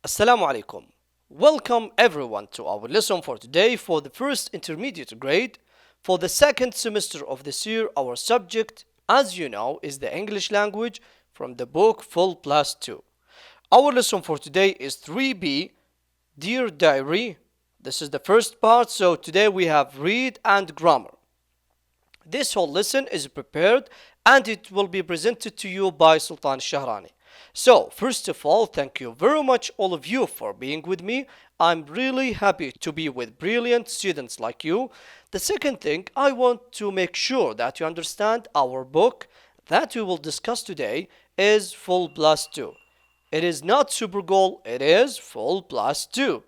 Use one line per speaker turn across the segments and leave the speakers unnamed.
Assalamu alaikum. Welcome everyone to our lesson for today for the first intermediate grade. For the second semester of this year, our subject, as you know, is the English language from the book Full Plus 2. Our lesson for today is 3B, Dear Diary. This is the first part, so today we have read and grammar. This whole lesson is prepared and it will be presented to you by Sultan Shahrani. So, first of all, thank you very much, all of you, for being with me. I'm really happy to be with brilliant students like you. The second thing, I want to make sure that you understand our book that we will discuss today is Full Plus 2. It is not Super Goal, it is Full Plus 2.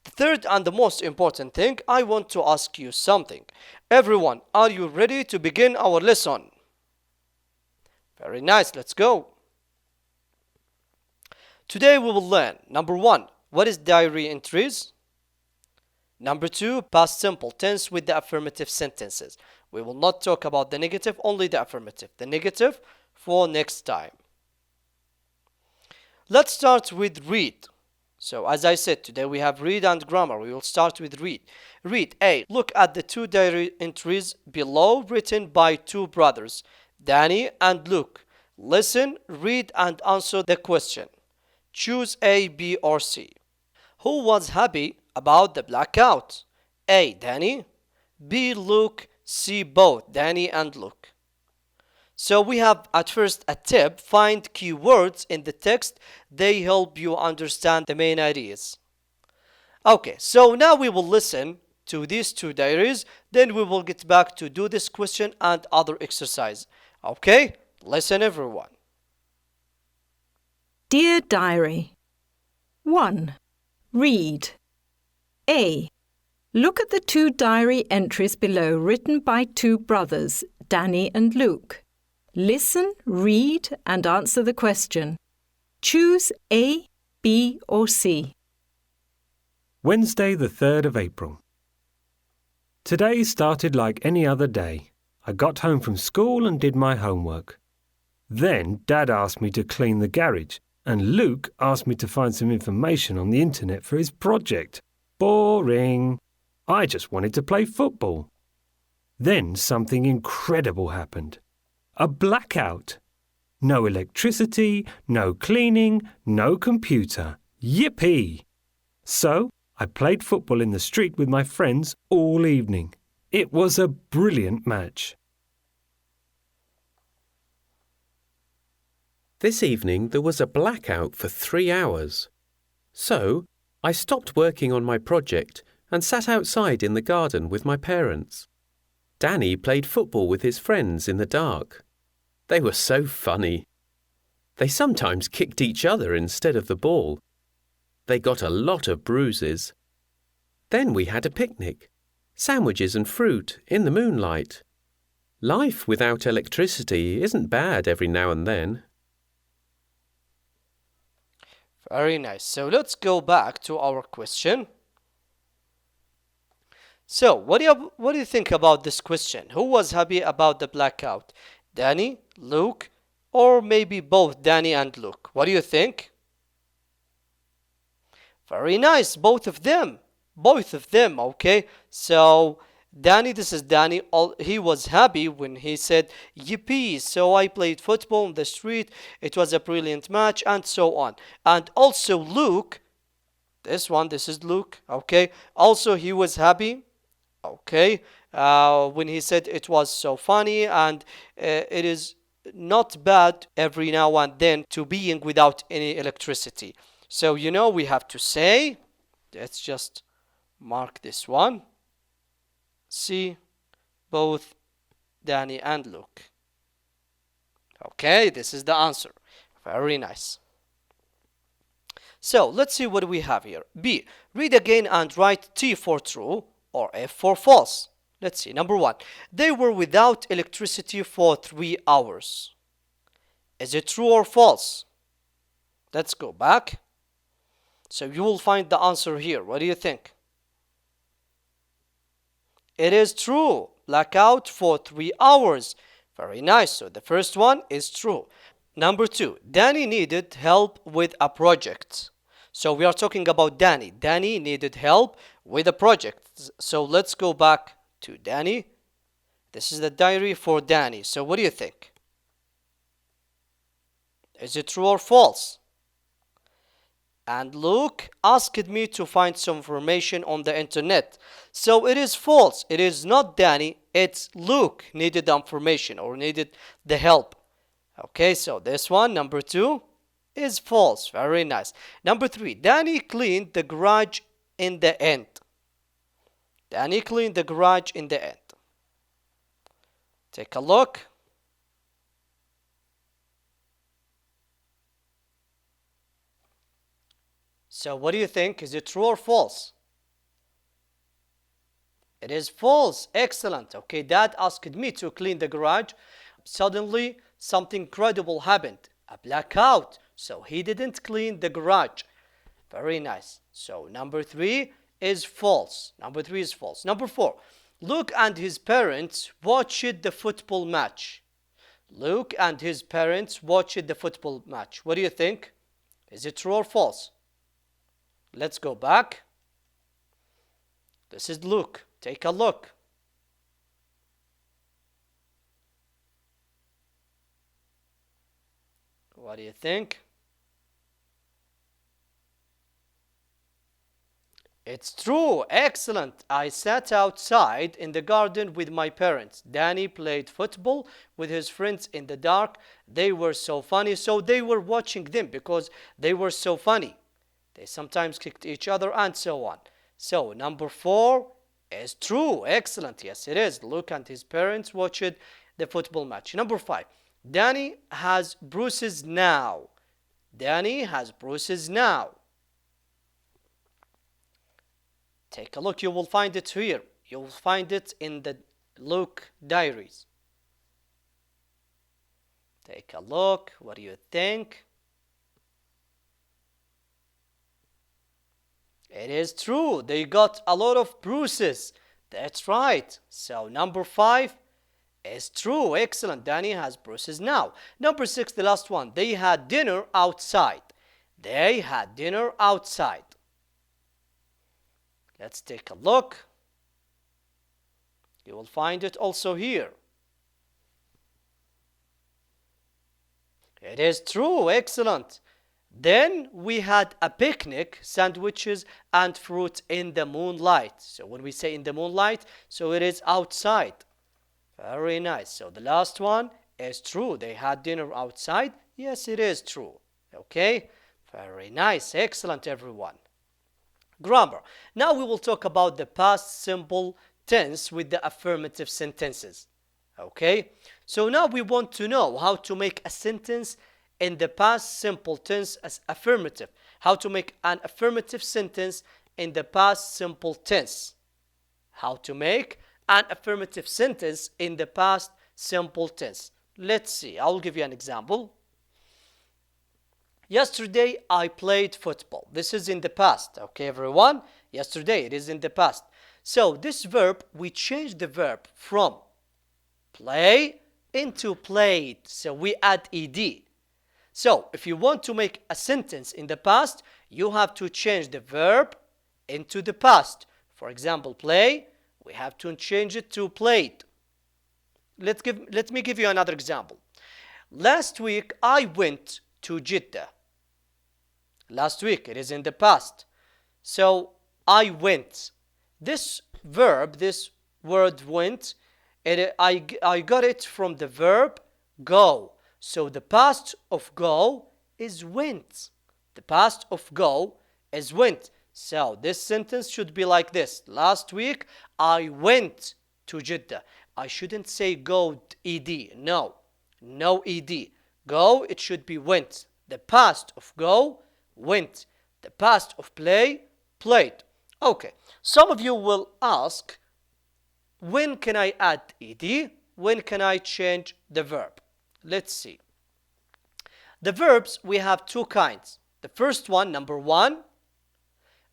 The third and the most important thing, I want to ask you something. Everyone, are you ready to begin our lesson? Very nice, let's go. Today we will learn, number 1, what is diary entries? Number 2, past simple tense with the affirmative sentences. We will not talk about the negative, only the affirmative. The negative for next time. Let's start with read. So as I said, today we have read and grammar. We will start with read. Read. A. Look at the two diary entries below written by two brothers, Danny and Luke. Listen, read and answer the question. Choose A, B or C. Who was happy about the blackout? A. Danny. B. Luke. C. Both Danny and Luke. So we have at first a tip. Find keywords in the text. They help you understand the main ideas. Okay, so now we will listen to these two diaries. Then we will get back to do this question and other exercise. Okay, listen everyone.
Dear Diary. 1. Read. A. Look at the two diary entries below written by two brothers, Danny and Luke. Listen, read and answer the question. Choose A, B or C.
Wednesday the 3rd of April. Today started like any other day. I got home from school and did my homework. Then Dad asked me to clean the garage and Luke asked me to find some information on the internet for his project. Boring. I just wanted to play football. Then something incredible happened. A blackout. No electricity, no cleaning, no computer. Yippee! So I played football in the street with my friends all evening. It was a brilliant match.
This evening there was a blackout for 3 hours. So I stopped working on my project and sat outside in the garden with my parents. Danny played football with his friends in the dark. They were so funny. They sometimes kicked each other instead of the ball. They got a lot of bruises. Then we had a picnic. Sandwiches and fruit in the moonlight. Life without electricity isn't bad every now and then.
Very nice. So let's go back to our question. So what do you think about this question? Who was happy about the blackout? Danny, Luke, or maybe both Danny and Luke? What do you think? Very nice, both of them. Both of them, okay? So Danny, this is Danny. He was happy when he said, yippee, so I played football in the street. It was a brilliant match and so on. And also Luke, this is Luke, okay? Also he was happy, okay? When he said it was so funny and it is not bad every now and then to being without any electricity. So we have to say, let's just mark this one. See, both Danny and Luke. Okay, this is the answer. Very nice. So let's see what we have here. B. Read again and write T for true or F for false. Let's see. Number 1. They were without electricity for 3 hours. Is it true or false? Let's go back. So you will find the answer here. What do you think? It is true. Blackout for 3 hours. Very nice. So the first one is true. Number 2. Danny needed help with a project. So we are talking about Danny. Danny needed help with a project. So let's go back to Danny. This is the diary for Danny. So what do you think? Is it true or false? And Luke asked me to find some information on the internet. So it is false. It is not Danny. It's Luke needed the information or needed the help. Okay, so this one, number 2, is false. Very nice. Number 3, Danny cleaned the garage in the end. Danny cleaned the garage in the end. Take a look. So what do you think? Is it true or false? It is false. Excellent. Okay, Dad asked me to clean the garage. Suddenly, something incredible happened. A blackout. So he didn't clean the garage. Very nice. So number 3 is false. Number 3 is false. Number 4. Luke and his parents watched the football match. Luke and his parents watched the football match. What do you think? Is it true or false? Let's go back. This is Luke. Take a look. What do you think? It's true. Excellent. I sat outside in the garden with my parents. Danny played football with his friends in the dark. They were so funny. So they were watching them because they were so funny. They sometimes kicked each other and so on. So number 4 is true. Excellent. Yes, it is. Luke and his parents watched the football match. Number 5. Danny has bruises now. Danny has bruises now. Take a look. You will find it here. You will find it in the Luke diaries. Take a look. What do you think? It is true. They got a lot of bruises. That's right. So number 5 is true. Excellent. Danny has bruises now. Number 6, the last one. They had dinner outside. They had dinner outside. Let's take a look. You will find it also here. It is true. Excellent. Then we had a picnic, sandwiches and fruit in the moonlight. So when we say in the moonlight, so it is outside. Very nice. So the last one is true. They had dinner outside. Yes, it is true. Okay. Very nice. Excellent, everyone. Grammar. Now we will talk about the past simple tense with the affirmative sentences. Okay. So now we want to know how to make a sentence in the past simple tense as affirmative. How to make an affirmative sentence in the past simple tense. How to make an affirmative sentence in the past simple tense. Let's see. I'll give you an example. Yesterday I played football. This is in the past. Okay, everyone? Yesterday, it is in the past. So this verb, we change the verb from play into played. So we add ed. So if you want to make a sentence in the past, you have to change the verb into the past. For example, play, we have to change it to played. Let me give you another example. Last week, I went to Jeddah. Last week, it is in the past. So I went. This verb, this word went, I got it from the verb go. So the past of go is went. The past of go is went. So this sentence should be like this. Last week, I went to Jeddah. I shouldn't say go ed. No. No ed. Go, it should be went. The past of go, went. The past of play, played. Okay. Some of you will ask, when can I add ed? When can I change the verb? Let's see. The verbs, we have two kinds. The first one, number 1,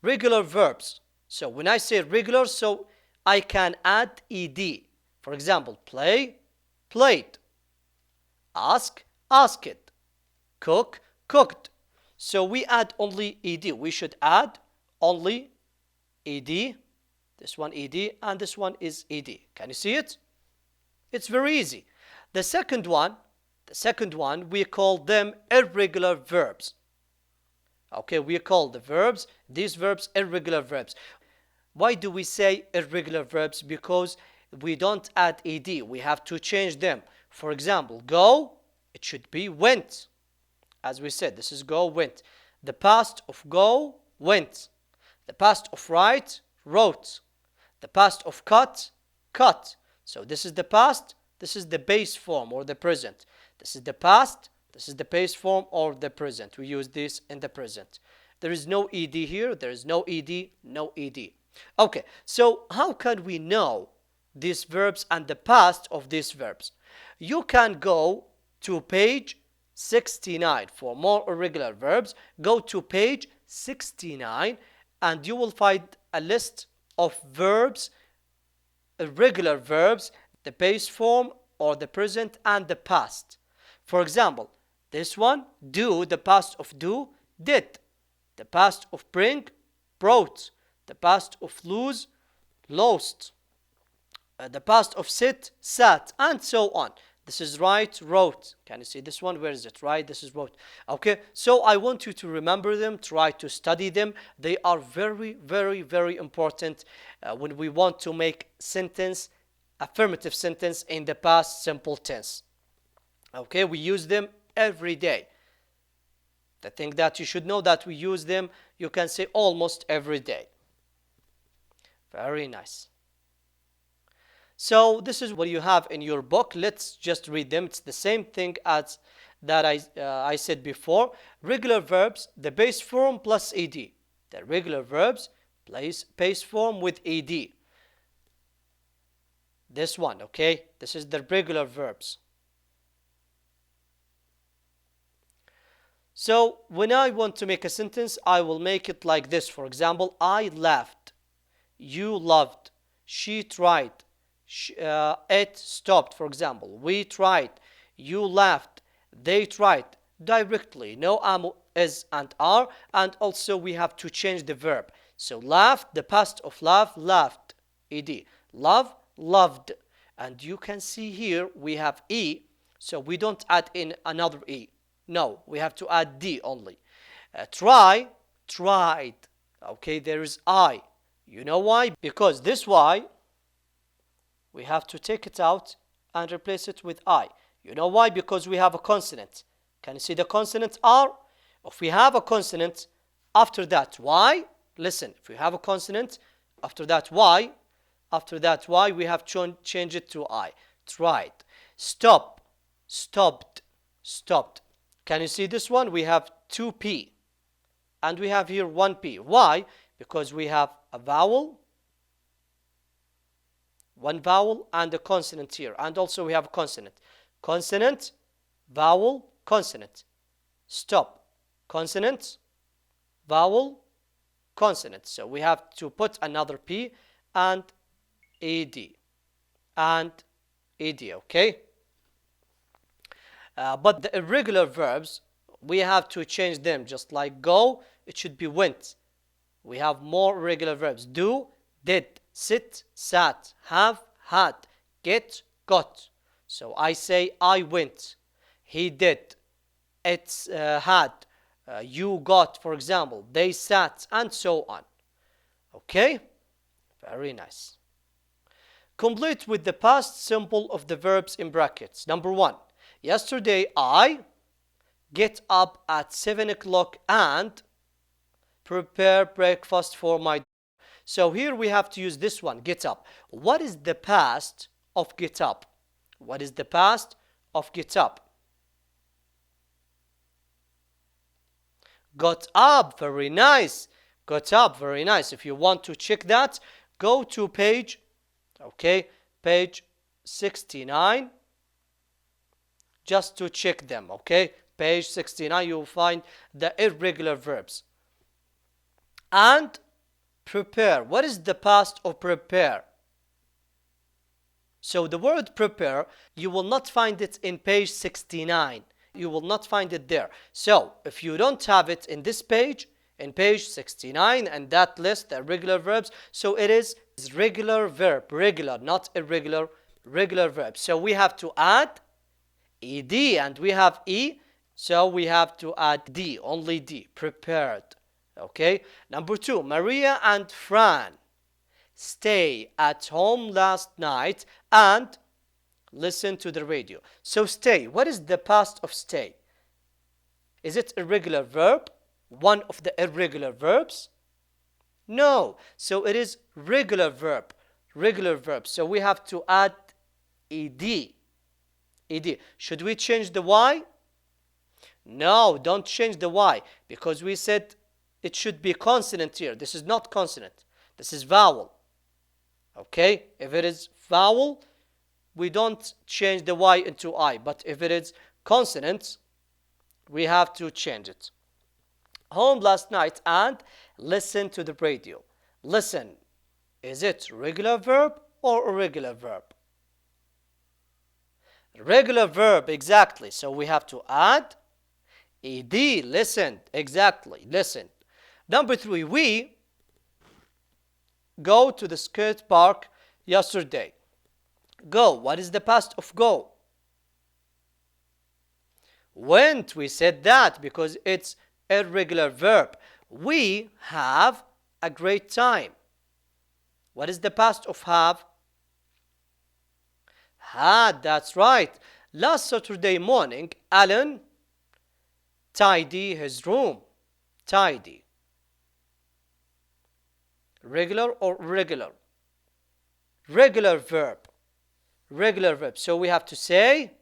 regular verbs. So when I say regular, so I can add ed. For example, play, played. Ask, asked. Cook, cooked. So we add only ed. We should add only ed. This one ed and this one is ed. Can you see it? It's very easy. The second one, we call them irregular verbs. Okay, we call these verbs irregular verbs. Why do we say irregular verbs? Because we don't add ed. We have to change them. For example, go, it should be went. As we said, this is go, went. The past of go, went. The past of write, wrote. The past of cut, cut. So this is the past, this is the base form or the present. This is the past, this is the base form or the present. We use this in the present. There is no ed here, there is no ed, no ed. Okay, so how can we know these verbs and the past of these verbs? You can go to page 69 for more irregular verbs. Go to page 69 and you will find a list of verbs, irregular verbs, the base form or the present and the past. For example, this one, do, the past of do, did. The past of bring, brought. The past of lose, lost. The past of sit, sat, and so on. This is write, wrote. Can you see this one? Where is it? Right, this is wrote. Okay, so I want you to remember them, try to study them. They are very, very, very important when we want to make sentence, affirmative sentence in the past simple tense. Okay, we use them every day. The thing that you should know that we use them, you can say almost every day. Very nice. So this is what you have in your book. Let's just read them. It's the same thing as that I said before. Regular verbs, the base form plus ed. The regular verbs, base form with ed. This one, okay? This is the regular verbs. So when I want to make a sentence, I will make it like this. For example, I laughed, you loved, she tried, it stopped. For example, we tried, you laughed, they tried. Directly, no am, is, and are, and also we have to change the verb. So laughed, the past of laugh, laughed, ed. Love, loved. And you can see here we have e, so we don't add in another e. No, we have to add d only. Try, tried. Okay, there is I. You know why? Because this y, we have to take it out and replace it with I. You know why? Because we have a consonant. Can you see the consonant R? If we have a consonant, after that Y, listen, if we have a consonant, after that Y, we have to change it to I. Tried. Stop, stopped, stopped. Can you see this one? We have 2P. And we have here 1P. Why? Because we have a vowel, one vowel, and a consonant here. And also we have a consonant. Consonant, vowel, consonant. Stop. Consonant, vowel, consonant. So we have to put another P and AD. And AD, okay? But the irregular verbs, we have to change them. Just like go, it should be went. We have more irregular verbs. Do, did, sit, sat, have, had, get, got. So I say I went, he did, it had, you got, for example, they sat, and so on. Okay? Very nice. Complete with the past simple of the verbs in brackets. Number 1. Yesterday I get up at 7 o'clock and prepare breakfast for my. So here we have to use this one, get up. What is the past of get up? What is the past of get up? Got up, very nice. Got up, very nice. If you want to check that, go to page 69. Just to check them, okay? Page 69, you'll find the irregular verbs. And prepare. What is the past of prepare? So the word prepare, you will not find it in page 69. you will not find it there. So if you don't have it in this page, in page 69, and that list, the irregular verbs, so it is regular verb, regular, not irregular, regular verb. So we have to add ed, and we have e, so we have to add d, only d, prepared. Okay. Number 2, Maria and Fran stay at home last night and listen to the radio. So stay, what is the past of stay? Is it irregular verb? One of the irregular verbs? No. So it is regular verb. Regular verb. So we have to add ed. Ed. Should we change the y? No, don't change the y, because we said it should be consonant here. This is not consonant. This is vowel. Okay? If it is vowel, we don't change the y into I. But if it is consonant, we have to change it. Home last night and listen to the radio. Listen. Is it regular verb or irregular verb? Regular verb, exactly. So we have to add ed, listen, exactly, listen. Number 3, we go to the skate park yesterday. Go, what is the past of go? Went, we said that because it's irregular verb. We have a great time. What is the past of have? Had, that's right. Last Saturday morning, Alan tidy his room. Tidy. Regular or irregular? Regular verb. Regular verb. So we have to say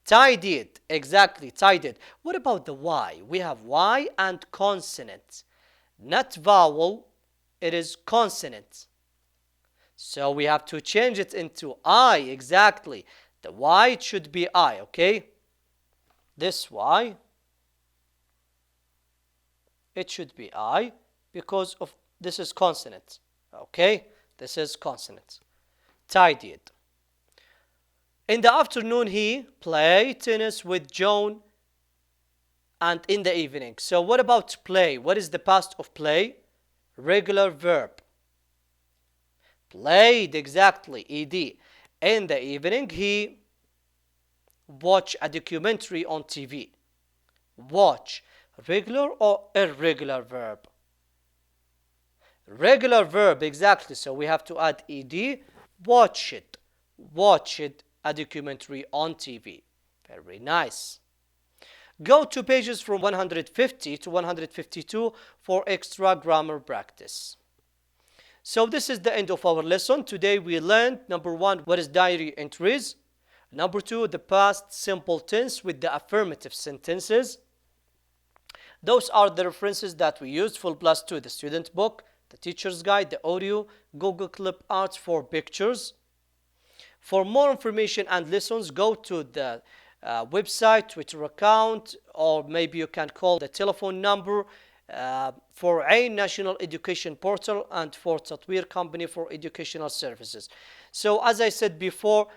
tidied. Exactly, tidied. What about the y? We have y and consonant. Not vowel, it is consonant. So we have to change it into I, exactly. The y should be I, okay? This y, it should be I because of this is consonant, okay? This is consonant. Tidied. In the afternoon, he played tennis with Joan, and in the evening. So what about play? What is the past of play? Regular verb. Played, exactly, ed. In the evening, he watched a documentary on TV. Watch, regular or irregular verb? Regular verb, exactly. So we have to add ed. Watch it. Watch it, a documentary on TV. Very nice. Go to pages from 150 to 152 for extra grammar practice. So this is the end of our lesson. Today we learned, number 1, what is diary entries. Number 2, the past simple tense with the affirmative sentences. Those are the references that we used for Plus 2, the student book, the teacher's guide, the audio, Google Clip Art for pictures. For more information and lessons, go to the website, Twitter account, or maybe you can call the telephone number for AIN National Education Portal and for Tatweer Company for Educational Services. So as I said before,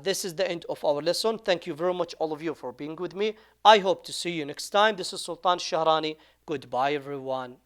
this is the end of our lesson. Thank you very much all of you for being with me. I hope to see you next time. This is Sultan Shahrani. Goodbye everyone.